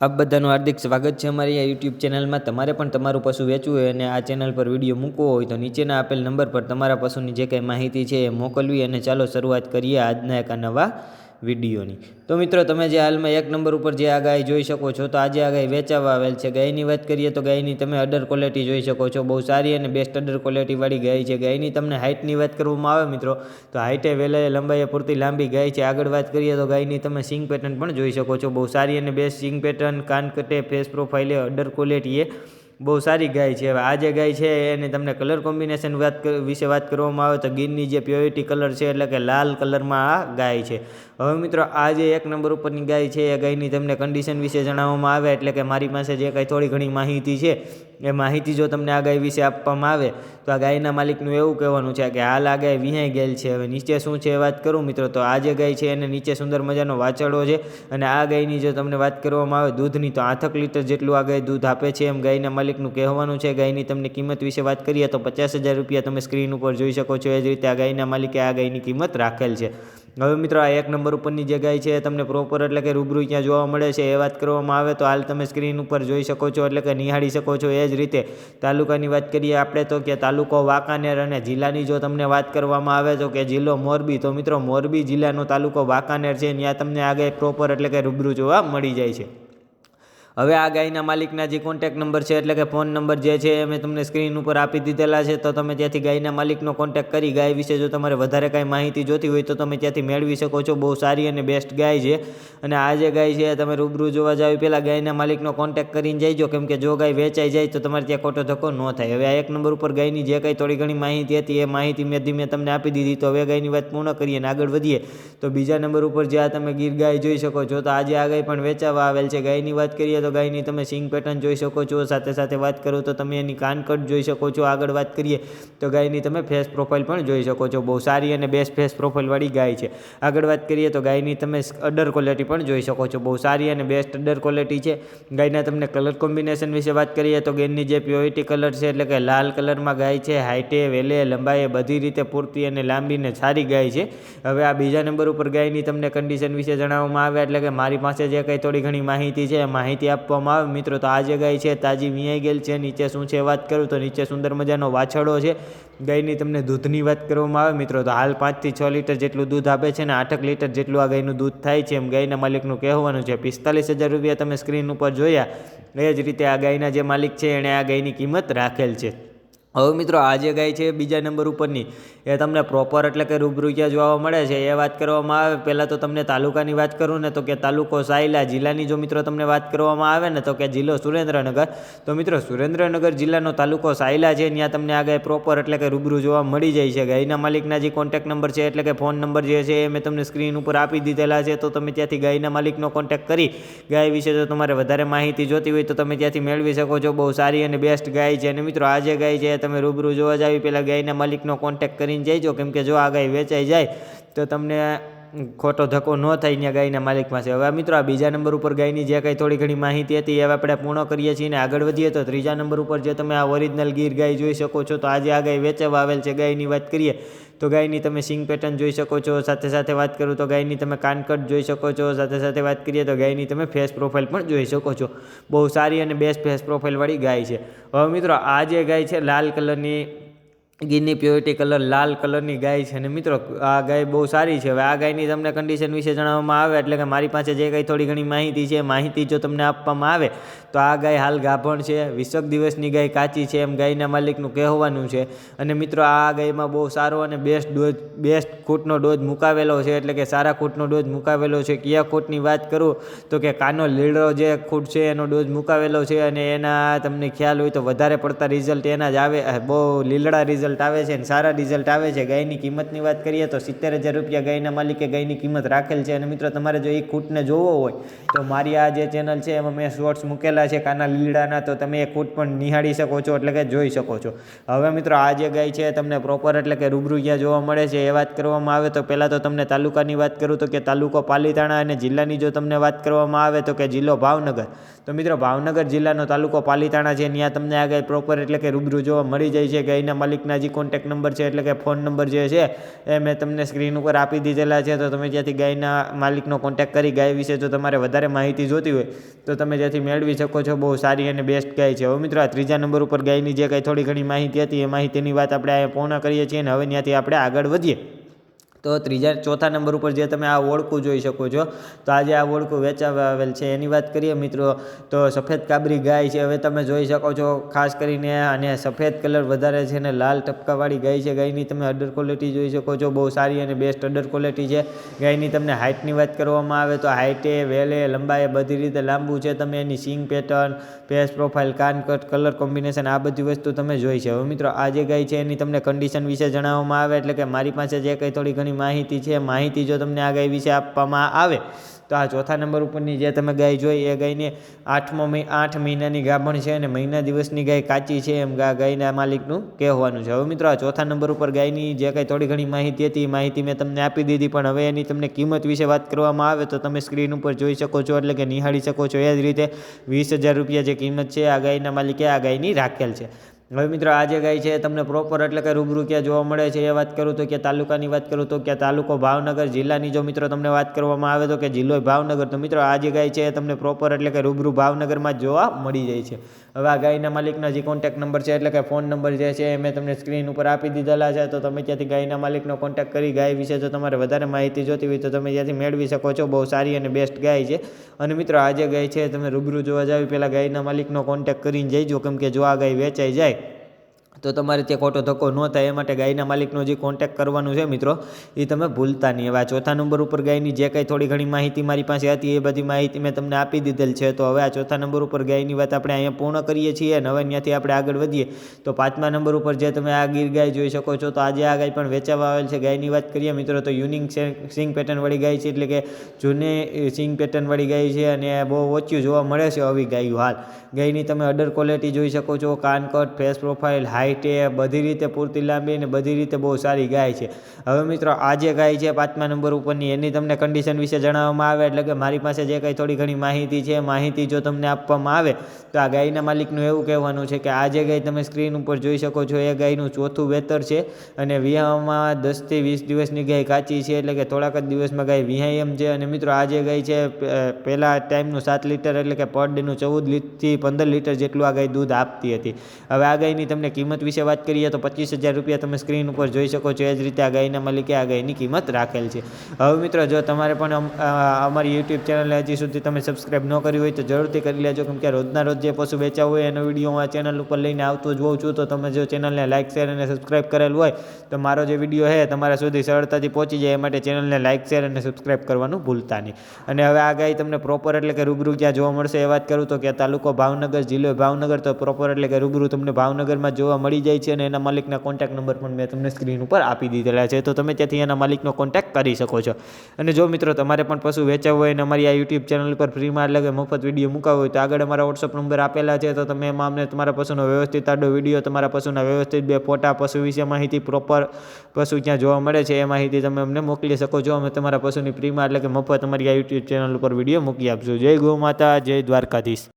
આપ બધાનું હાર્દિક સ્વાગત છે અમારી આ યુટ્યુબ ચેનલમાં। તમારે પણ તમારું પશુ વેચવું હોય અને આ ચેનલ પર વિડીયો મૂકવો હોય તો નીચેના આપેલ નંબર પર તમારા પશુની જે કંઈ માહિતી છે એ મોકલવી। અને ચાલો શરૂઆત કરીએ આજના એક નવા વિડીયોની। તો મિત્રો તમે જે હાલમાં એક નંબર ઉપર જે આ ગાય જોઈ શકો છો, તો આજે આ ગાય વેચાવા આવેલ છે। ગાયની વાત કરીએ તો ગાયની તમે અડર ક્વોલિટી જોઈ શકો છો, બહુ સારી અને બેસ્ટ અડર ક્વોલિટીવાળી ગાય છે। ગાયની તમને હાઇટની વાત કરવામાં આવે મિત્રો, તો હાઇટે વેલાએ લંબાઈએ પૂરતી લાંબી ગાય છે। આગળ વાત કરીએ તો ગાયની તમે સિંગ પેટર્ન પણ જોઈ શકો છો, બહુ સારી અને બેસ્ટ સિંગ પેટર્ન, કાન કટે, ફેસ પ્રોફાઇલે, અડર ક્વોલિટી એ બહુ સારી ગાય છે। હવે આ જે ગાય છે એને તમને કલર કોમ્બિનેશન વિશે વાત કરવામાં આવે તો ગીરની જે પ્યોરિટી કલર છે એટલે કે લાલ કલરમાં આ ગાય છે। હવે મિત્રો આ જે એક નંબર ઉપરની ગાય છે એ ગાયની તમને કન્ડિશન વિશે જણાવવામાં આવે એટલે કે મારી પાસે જે કંઈ થોડી ઘણી માહિતી છે એ માહિતી જો તમને આ ગાય વિશે આપવામાં આવે તો આ ગાયના માલિકનું એવું કહેવાનું છે કે હાલ આ ગાય વિહાઈ ગયેલ છે। હવે નીચે શું છે એ વાત કરું મિત્રો, તો આ જે ગાય છે એને નીચે સુંદર મજાનો વાછરડો છે। અને આ ગાયની જો તમને વાત કરવામાં આવે દૂધની, તો 8 લીટર જેટલું આ ગાય દૂધ આપે છે એમ ગાયના માલિકનું કહેવાનું છે। ગાયની તમને કિંમત વિશે વાત કરીએ તો 50,000 રૂપિયા તમે સ્ક્રીન ઉપર જોઈ શકો છો। એ જ રીતે આ ગાયના માલિકે આ ગાયની કિંમત રાખેલ છે। હવે મિત્રો આ એક નંબર ઉપરની જે ગાય છે એ તમને પ્રોપર એટલે કે રૂબરૂ ક્યાં જોવા મળે છે એ વાત કરવામાં આવે તો હાલ તમે સ્ક્રીન ઉપર જોઈ શકો છો એટલે કે નિહાળી શકો છો। એ જ રીતે તાલુકાની વાત કરીએ આપણે તો કે તાલુકો વાંકાનેર, અને જિલ્લાની જો તમને વાત કરવામાં આવે તો કે જિલ્લો મોરબી। તો મિત્રો મોરબી જિલ્લાનો તાલુકો વાંકાનેર છે, ત્યાં તમને આ ગાય પ્રોપર એટલે કે રૂબરૂ જોવા મળી જાય છે। હવે આ ગાયના માલિકના જે કોન્ટેક્ટ નંબર છે એટલે કે ફોન નંબર જે છે એ મેં તમને સ્ક્રીન ઉપર આપી દીધેલા છે, તો તમે ત્યાંથી ગાયના માલિકનો કોન્ટેક્ટ કરી ગાય વિશે જો તમારે વધારે કાંઈ માહિતી જોતી હોય તો તમે ત્યાંથી મેળવી શકો છો। બહુ સારી અને બેસ્ટ ગાય છે, અને આ જે ગાય છે તમે રૂબરૂ જોવા જાવ પહેલાં ગાયના માલિકનો કોન્ટેક્ટ કરીને જઈજો, કેમ કે જો ગાય વેચાઈ જાય તો તમારે ત્યાં ખોટો ધક્કો ન થાય। હવે આ એક નંબર ઉપર ગાયની જે કંઈ થોડી ઘણી માહિતી હતી એ માહિતી મેં ધીમે તમને આપી દીધી। તો હવે ગાયની વાત પૂર્ણ કરીએ અને આગળ વધીએ તો બીજા નંબર ઉપર જે આ તમે ગીર ગાય જોઈ શકો છો, તો આજે આ ગાય પણ વેચાવા આવેલ છે। ગાયની વાત કરીએ તો ગાયની તમે સિંગ પેટર્ન જોઈ શકો છો, સાથે સાથે વાત કરું તો તમે એની કાનકટ જોઈ શકો છો। આગળ વાત કરીએ તો ગાયની તમે ફેસ પ્રોફાઇલ પણ જોઈ શકો છો, બહુ સારી અને બેસ્ટ ફેસ પ્રોફાઇલવાળી ગાય છે। આગળ વાત કરીએ તો ગાયની તમે અડર ક્વોલિટી પણ જોઈ શકો છો, બહુ સારી અને બેસ્ટ અડર ક્વોલિટી છે। ગાયના તમને કલર કોમ્બિનેશન વિશે વાત કરીએ તો ગેરની જે પ્યોરિટી કલર છે એટલે કે લાલ કલરમાં ગાય છે। હાઇટે, વેલે, લંબાઈએ બધી રીતે પૂરતી અને લાંબીને સારી ગાય છે। હવે આ બીજા નંબર ઉપર ગાયની તમને કન્ડિશન વિશે જણાવવામાં આવે એટલે કે મારી પાસે જે કંઈ થોડી ઘણી માહિતી છે માહિતી આપવામાં આવે મિત્રો, તો આ જે ગાય છે તાજી વિયાઈ ગયેલ છે। નીચે શું છે વાત કરું તો નીચે સુંદર મજાનો વાછરડો છે। ગાયની તમને દૂધની વાત કરવામાં આવે મિત્રો તો હાલ 5 થી 6 લીટર જેટલું દૂધ આપે છે, અને 8 લીટર જેટલું આ ગાયનું દૂધ થાય છે એમ ગાયના માલિકનું કહેવાનું છે। 45,000 રૂપિયા તમે સ્ક્રીન ઉપર જોયા, એ જ રીતે આ ગાયના જે માલિક છે એણે આ ગાયની કિંમત રાખેલ છે। હવે મિત્રો આ જે ગાય છે બીજા નંબર ઉપરની એ તમને પ્રોપર એટલે કે રૂબરૂ ક્યાં જોવા મળે છે એ વાત કરવામાં આવે પહેલાં તો તમને તાલુકાની વાત કરું ને તો કે તાલુકો સાયલા। જિલ્લાની જો મિત્રો તમને વાત કરવામાં આવે ને તો કે જિલ્લો સુરેન્દ્રનગર। તો મિત્રો સુરેન્દ્રનગર જિલ્લાનો તાલુકો સાયલા છે, ત્યાં તમને આ ગાય પ્રોપર એટલે કે રૂબરૂ જોવા મળી જાય છે। ગાયના માલિકના જે કોન્ટેક્ટ નંબર છે એટલે કે ફોન નંબર જે છે એ મેં તમને સ્ક્રીન ઉપર આપી દીધેલા છે, તો તમે ત્યાંથી ગાયના માલિકનો કોન્ટેક્ટ કરી ગાય વિશે જો તમારે વધારે માહિતી જોતી હોય તો તમે ત્યાંથી મેળવી શકો છો। બહુ સારી અને બેસ્ટ ગાય છે, અને મિત્રો આ જે ગાય છે તમે રૂબરૂ જોવા જાવી પહેલાં ગાયના માલિકનો કોન્ટેક્ટ કરીને જઈજો, કેમ કે જો આ ગાય વેચાઈ જાય તો તમને ખોટો ધક્કો ન થાય ત્યાં ગાયના માલિક પાસે। હવે મિત્રો આ બીજા નંબર ઉપર ગાયની જે કંઈ થોડી ઘણી માહિતી હતી એ આપણે પૂર્ણ કરીએ છીએ, અને આગળ વધીએ તો ત્રીજા નંબર ઉપર જે તમે આ ઓરિજિનલ ગીર ગાય જોઈ શકો છો, તો આજે આ ગાય વેચાવા આવેલ છે। ગાયની વાત કરીએ તો ગાયની તમે સિંગ પેટર્ન જોઈ શકો છો, સાથે સાથે વાત કરું તો ગાયની તમે કાનકટ જોઈ શકો છો, સાથે સાથે વાત કરીએ તો ગાયની તમે ફેસ પ્રોફાઇલ પણ જોઈ શકો છો। બહુ સારી અને બેસ્ટ ફેસ પ્રોફાઇલવાળી ગાય છે। હવે મિત્રો આ જે ગાય છે લાલ કલરની ગીરની પ્યોરિટી કલર લાલ કલરની ગાય છે, અને મિત્રો આ ગાય બહુ સારી છે। હવે આ ગાયની તમને કન્ડિશન વિશે જણાવવામાં આવે એટલે કે મારી પાસે જે કંઈ થોડી ઘણી માહિતી છે માહિતી જો તમને આપવામાં આવે તો આ ગાય હાલ ગાભણ છે, 20 દિવસની ગાય કાચી છે એમ ગાયના માલિકનું કહેવાનું છે। અને મિત્રો આ ગાયમાં બહુ સારો અને બેસ્ટ ખૂંટનો ડોઝ મુકાવેલો છે, એટલે કે સારા ખૂંટનો ડોઝ મુકાવેલો છે। કયા ખૂંટની વાત કરું તો કે કાનો લીલડો જે ખૂંટ છે એનો ડોઝ મુકાવેલો છે, અને એના તમને ખ્યાલ હોય તો વધારે પડતા રિઝલ્ટ એના જ આવે, બહુ લીલડા રિઝલ્ટ આવે છે અને સારા રિઝલ્ટ આવે છે। ગાયની કિંમતની વાત કરીએ તો 70,000 રૂપિયા ગાયના માલિકે ગાયની કિંમત રાખેલ છે। અને મિત્રો તમારે જો એ ખૂંટને જોવો હોય તો મારી આ જે ચેનલ છે એમાં મેં શોર્ટ્સ મૂકેલા છે કાના લીલડાના, તો તમે એ ખૂંટ પણ નિહાળી શકો છો એટલે કે જોઈ શકો છો। હવે મિત્રો આ જે ગાય છે તમને પ્રોપર એટલે કે રૂબરૂ ક્યાં જોવા મળે છે એ વાત કરવામાં આવે તો પહેલાં તો તમને તાલુકાની વાત કરું તો કે તાલુકો પાલીતાણા, અને જિલ્લાની જો તમને વાત કરવામાં આવે તો કે જિલ્લો ભાવનગર। તો મિત્રો ભાવનગર જિલ્લાનો તાલુકો પાલીતાણા છે, ત્યાં તમને આ ગાય પ્રોપર એટલે કે રૂબરૂ જોવા મળી જાય છે। ગાયના માલિકના જે કોન્ટેક્ટ નંબર છે એટલે કે ફોન નંબર જે છે એ મેં તમને સ્ક્રીન ઉપર આપી દીધેલા છે. તો તમે ત્યાંથી ગાયના માલિકનો કોન્ટેક્ટ કરી ગાય વિશે જો તમારે વધારે માહિતી જોતી હોય તો તમે ત્યાંથી મેળવી શકો છો. બહુ સારી અને બેસ્ટ ગાય છે. હવે મિત્રો, આ ત્રીજા નંબર ઉપર ગાયની જે કંઈ થોડી ઘણી માહિતી હતી એ માહિતીની વાત આપણે અહીંયા પૂર્ણ કરીએ છીએ અને હવે ત્યાંથી આપણે આગળ વધીએ. તો ચોથા નંબર ઉપર જે તમે આ ઓળખું જોઈ શકો છો, તો આજે આ ઓળખું વેચાવા આવેલ છે એની વાત કરીએ મિત્રો, તો સફેદ કાબરી ગાય છે. હવે તમે જોઈ શકો છો ખાસ કરીને, અને સફેદ કલર વધારે છે અને લાલ ટપકાવાળી ગાય છે. ગાયની તમે અડર ક્વોલિટી જોઈ શકો છો, બહુ સારી અને બેસ્ટ અડર ક્વોલિટી છે. ગાયની તમને હાઇટની વાત કરવામાં આવે તો હાઇટે, વેલે, લંબાઈએ બધી રીતે લાંબુ છે. તમે એની સિંગ પેટર્ન, ફેસ પ્રોફાઇલ, કાન કટ, કલર કોમ્બિનેશન આ બધી વસ્તુ તમે જોઈ છે. હવે મિત્રો, આ જે ગાય છે એની તમને કન્ડિશન વિશે જણાવવામાં આવે એટલે કે મારી પાસે જે કંઈ થોડી ઘણી માહિતી છે, માહિતી જો તમને આ ગાય વિશે આપવામાં આવે તો આ ચોથા નંબર ઉપરની જે તમે ગાય જોઈ એ ગાયને 8 મહિનાની ગાભણ છે અને મહિના દિવસની ગાય કાચી છે એમ ગાયના માલિકનું કહેવાનું છે. હવે મિત્રો, આ ચોથા નંબર ઉપર ગાયની જે કંઈ થોડી ઘણી માહિતી હતી એ માહિતી મેં તમને આપી દીધી, પણ હવે એની તમને કિંમત વિશે વાત કરવામાં આવે તો તમે સ્ક્રીન ઉપર જોઈ શકો છો એટલે કે નિહાળી શકો છો. એ જ રીતે 20,000 રૂપિયા જે કિંમત છે આ ગાયના માલિકે આ ગાયની રાખેલ છે. હવે મિત્રો, આ જે ગાય છે તમને પ્રોપર એટલે કે રૂબરૂ ક્યાં જોવા મળે છે એ વાત કરું તો કે તાલુકાની વાત કરું તો કે તાલુકો ભાવનગર, જિલ્લાની જો મિત્રો તમને વાત કરવામાં આવે તો કે જિલ્લો ભાવનગર. તો મિત્રો, આ જે ગાય છે એ તમને પ્રોપર એટલે કે રૂબરૂ ભાવનગરમાં જ જોવા મળી જાય છે. હવે આ ગાયના માલિકના જે કોન્ટેક્ટ નંબર છે એટલે કે ફોન નંબર જે છે એ મેં તમને સ્ક્રીન ઉપર આપી દીધેલા છે. તો તમે ત્યાંથી ગાયના માલિકનો કોન્ટેક્ટ કરી ગાય વિશે જો તમારે વધારે માહિતી જોતી હોય તો તમે ત્યાંથી મેળવી શકો છો. બહુ સારી અને બેસ્ટ ગાય છે. અને મિત્રો, આ જે ગાય છે તમે રૂબરૂ જોવા જાવ પહેલાં ગાયના માલિકનો કોન્ટેક્ટ કરીને જઈજો, કેમ કે જો આ ગાય વેચાઈ જાય તો તમારે ત્યાં ખોટો ધક્કો ન થાય એ માટે ગાયના માલિકનો જે કોન્ટેક્ટ કરવાનું છે મિત્રો એ તમે ભૂલતા નહીં. હવે આ ચોથા નંબર ઉપર ગાયની જે કંઈ થોડી ઘણી માહિતી મારી પાસે હતી એ બધી માહિતી મેં તમને આપી દીધેલ છે. તો હવે આ ચોથા નંબર ઉપર ગાયની વાત આપણે અહીંયા પૂર્ણ કરીએ છીએ અને હવે ત્યાંથી આપણે આગળ વધીએ. તો પાંચમા નંબર ઉપર જે તમે આ ગીર ગાય જોઈ શકો છો, તો આજે આ ગાય પણ વેચાવા આવેલ છે. ગાયની વાત કરીએ મિત્રો તો યુનિક સિંગ પેટર્નવાળી ગાય છે, એટલે કે જૂની સિંગ પેટર્નવાળી ગાય છે અને બહુ ઓછી જોવા મળે છે આવી ગાયો હાલ. ગાયની તમે અડર ક્વોલિટી જોઈ શકો છો, કાન કટ, ફેસ પ્રોફાઇલ, હાઇટે બધી રીતે પૂરતી લાંબી અને બધી રીતે બહુ સારી ગાય છે. હવે મિત્રો, આ જે ગાય છે પાંચમા નંબર ઉપરની એની તમને કન્ડિશન વિશે જણાવવામાં આવે એટલે કે મારી પાસે જે કંઈ થોડી ઘણી માહિતી છે, માહિતી જો તમને આપવામાં આવે તો આ ગાયના માલિકનું એવું કહેવાનું છે કે આ જે ગાય તમે સ્ક્રીન ઉપર જોઈ શકો છો એ ગાયનું ચોથું વેતર છે અને વિહાવામાં 10 થી 20 દિવસની ગાય કાચી છે, એટલે કે થોડાક જ દિવસમાં ગાય વિહાય એમ છે. અને મિત્રો, આ જે ગાય છે પહેલાં ટાઈમનું 7 લીટર એટલે કે પર ડેનું 14 થી 15 લીટર જેટલું આ ગાય દૂધ આપતી હતી. હવે આ ગાયની તમને કિંમત વિશે વાત કરીએ તો 25,000 રૂપિયા તમે સ્ક્રીન ઉપર જોઈ શકો છો. એ જ રીતે આ ગાયના માલિકે આ ગાયની કિંમત રાખેલ છે. હવે મિત્રો, જો તમારે પણ અમારી યુટ્યુબ ચેનલને હજી સુધી તમે સબસ્ક્રાઈબ ન કરી હોય તો જરૂરથી કરી લેજો, કેમ કે રોજના રોજ જે પશુ વેચાવું હોય એનો વિડીયો હું આ ચેનલ ઉપર લઈને આવતો જ હોઉં છું. તો તમે જો ચેનલને લાઇક, શેર અને સબસ્ક્રાઈબ કરેલું હોય તો મારો જે વિડીયો છે તમારા સુધી સરળતાથી પહોંચી જાય એ માટે ચેનલને લાઇક, શેર અને સબસ્ક્રાઈબ કરવાનું ભૂલતા નહીં. અને હવે આ ગાય તમને પ્રોપર એટલે કે રૂબરૂ ક્યાં જોવા મળશે એ વાત કરું તો કે તાલુકો ભાવનગર, જિલ્લો ભાવનગર. તો પ્રોપર એટલે કે રૂબરૂ તમને ભાવનગરમાં જોવા મળી જાય છે અને એના માલિકના કોન્ટેક્ટ નંબર પણ મેં તમને સ્ક્રીન ઉપર આપી દીધેલા છે. તો તમે ત્યાંથી એના માલિકનો કોન્ટેક્ટ કરી શકો છો. અને જો મિત્રો, તમારે પણ પશુ વેચાવવું હોય અને અમારી આ યુટ્યુબ ચેનલ પર ફ્રીમાં એટલે કે મફત વિડીયો મૂકાવો હોય તો આગળ અમારા વોટ્સઅપ નંબર આપેલા છે. તો તમે એમાં અમને તમારા પશુનો વ્યવસ્થિત આડો વિડીયો, તમારા પશુના વ્યવસ્થિત 2 ફોટા, પશુ વિશે માહિતી, પ્રોપર પશુ ક્યાં જોવા મળે છે એ માહિતી તમે અમને મોકલી શકો છો. અમે તમારા પશુની ફ્રીમાં એટલે કે મફત અમારી આ યુટ્યુબ ચેનલ ઉપર વિડીયો મૂકી આપશું. જય ગૌ માતા, જય દ્વારકાધીશ.